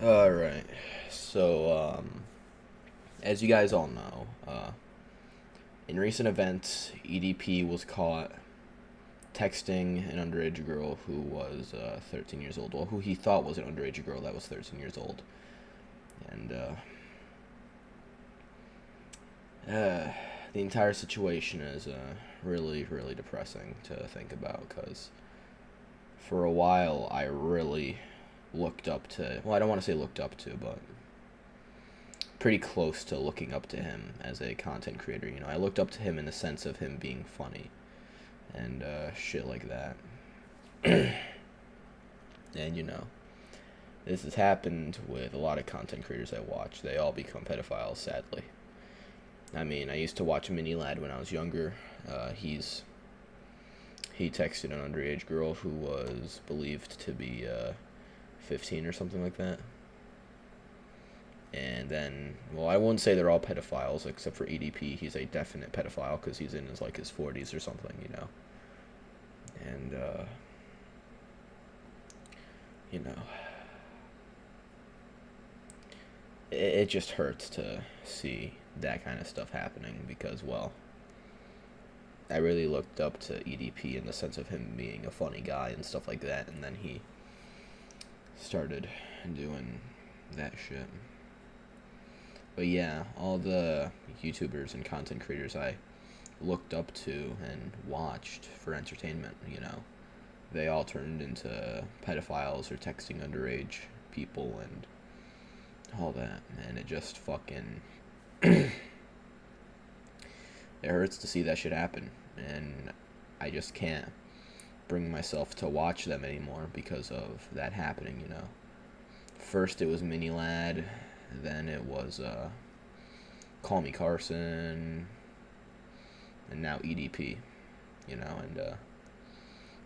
Alright, so, as you guys all know, in recent events, EDP was caught texting an underage girl who was 13 years old. Well, who he thought was an underage girl that was 13 years old. And the entire situation is really, really depressing to think about because for a while I really looked up to, well, I don't want to say looked up to, but pretty close to looking up to him as a content creator. You know, I looked up to him in the sense of him being funny and shit like that. And you know, this has happened with a lot of content creators I watch. They all become pedophiles, sadly. I mean, I used to watch Mini Lad when I was younger. He texted an underage girl who was believed to be 15 or something like that. And then, well, I wouldn't say they're all pedophiles except for EDP. He's a definite pedophile because he's in his 40s or something, you know. And you know, it just hurts to see that kind of stuff happening because, well, I really looked up to EDP in the sense of him being a funny guy and stuff like that, and then he started doing that shit. But yeah, all the YouTubers and content creators I looked up to and watched for entertainment, you know, they all turned into pedophiles or texting underage people and all that, and it just fucking it hurts to see that shit happen, and I just can't bring myself to watch them anymore because of that happening, you know. First it was Mini Lad, then it was Call Me Carson, and now EDP, you know, and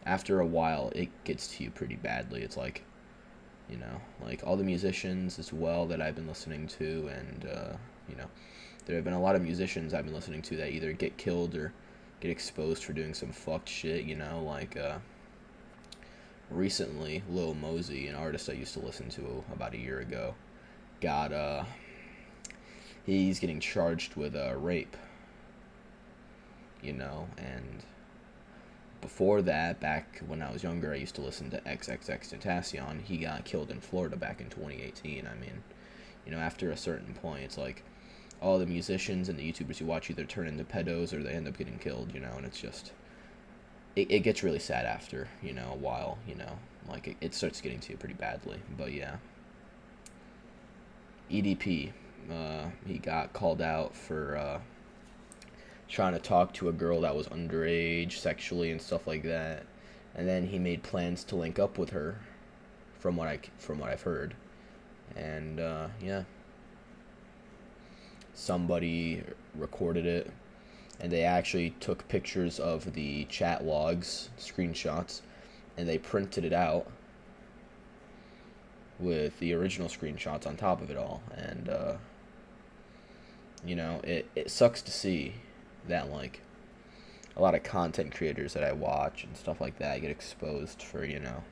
after a while it gets to you pretty badly. It's like, you know, like all the musicians as well that I've been listening to, and you know, there have been a lot of musicians I've been listening to that either get killed or get exposed for doing some fucked shit, you know, like recently Lil Mosey, an artist I used to listen to about a year ago, got he's getting charged with rape, you know. And before that, back when I was younger, I used to listen to XXXTentacion. He got killed in Florida back in 2018. I mean, you know, after a certain point, it's like all the musicians and the YouTubers you watch either turn into pedos or they end up getting killed, you know, and it's just, it gets really sad after, you know, a while, you know, like it starts getting to you pretty badly. But yeah, EDP, he got called out for trying to talk to a girl that was underage sexually and stuff like that, and then he made plans to link up with her, from what I've heard, and yeah, somebody recorded it, and they actually took pictures of the chat logs, screenshots, and they printed it out with the original screenshots on top of it all, and you know, it sucks to see that, like, a lot of content creators that I watch and stuff like that get exposed for, you know,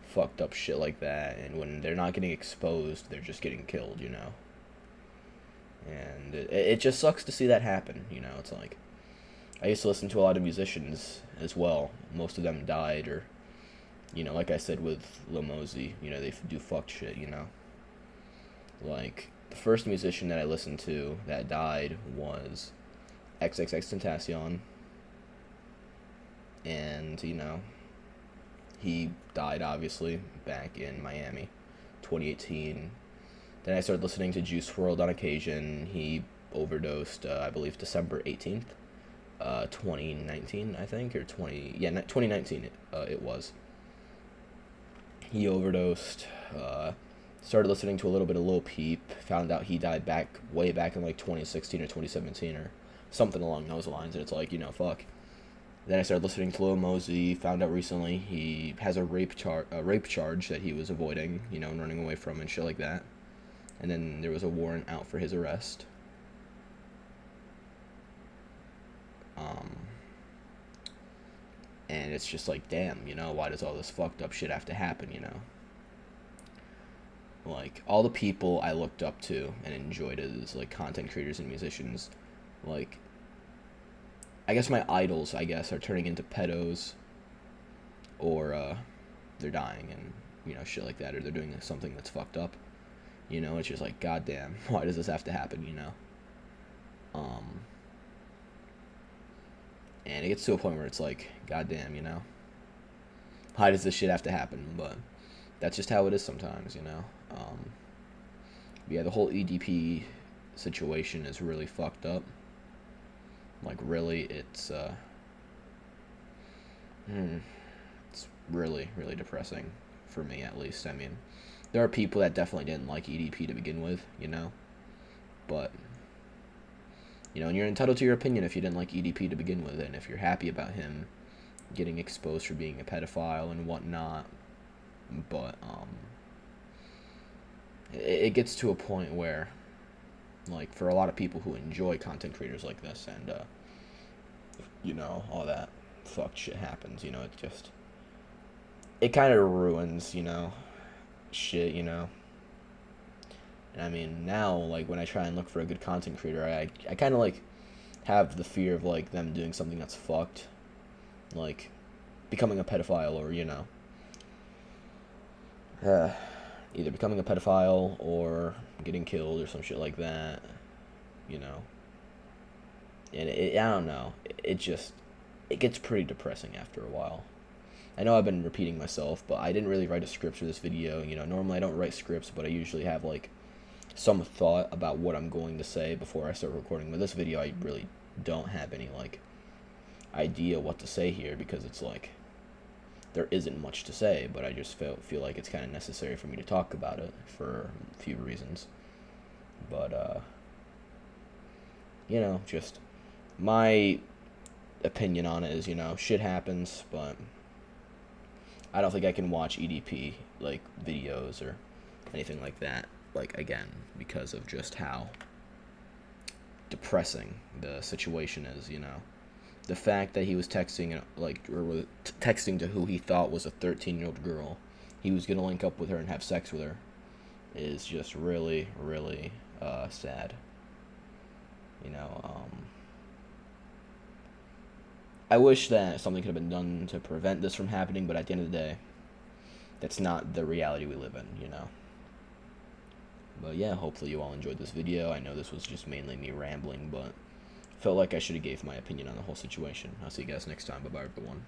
fucked up shit like that, and when they're not getting exposed, they're just getting killed, you know. And it just sucks to see that happen, you know. It's like, I used to listen to a lot of musicians as well. Most of them died, or, you know, like I said with Lil Mosey, you know, they do fucked shit, you know. Like, the first musician that I listened to that died was XXXTentacion, and, you know, he died, obviously, back in Miami, 2018. Then I started listening to Juice WRLD on occasion. He overdosed, I believe, December 18th, 2019, I think, or 2019 it was. He overdosed, started listening to a little bit of Lil Peep, found out he died way back in, like, 2016 or 2017, or something along those lines, and it's like, you know, fuck. Then I started listening to Lil Mosey, found out recently he has a rape charge that he was avoiding, you know, and running away from and shit like that. And then there was a warrant out for his arrest. And it's just like, damn, you know, why does all this fucked up shit have to happen, you know? like all the people I looked up to and enjoyed as like content creators and musicians, like I guess my idols, I guess, are turning into pedos, or they're dying and shit like that, or they're doing something that's fucked up. It's just like, goddamn, why does this have to happen? And it gets to a point where it's like, goddamn, why does this shit have to happen? But that's just how it is sometimes. Yeah, the whole EDP situation is really fucked up. Like, really, it's really, really depressing for me, at least. I mean, there are people that definitely didn't like EDP to begin with, but and you're entitled to your opinion if you didn't like EDP to begin with, and if you're happy about him getting exposed for being a pedophile and whatnot. But it gets to a point where, like, for a lot of people who enjoy content creators like this, and all that fucked shit happens, it kind of ruins, shit, And I mean, now, like, when I try and look for a good content creator, I kind of, like, have the fear of, like, them doing something that's fucked, like, becoming a pedophile, or, either becoming a pedophile or getting killed or some shit like that, And I don't know, it gets pretty depressing after a while. I know I've been repeating myself, but I didn't really write a script for this video. Normally I don't write scripts, but I usually have, like, some thought about what I'm going to say before I start recording. But this video, I really don't have any, like, idea what to say here, because it's like there isn't much to say, but I just feel like it's kind of necessary for me to talk about it for a few reasons. But just my opinion on it is, shit happens, but I don't think I can watch EDP, like, videos or anything like that, like, again, because of just how depressing the situation is. The fact that he was texting, like, or texting to who he thought was a 13-year-old girl, he was gonna link up with her and have sex with her, is just really, really sad. I wish that something could have been done to prevent this from happening, but at the end of the day, that's not the reality we live in, But yeah, hopefully you all enjoyed this video. I know this was just mainly me rambling, but felt like I should have gave my opinion on the whole situation. I'll see you guys next time. Bye-bye, everyone.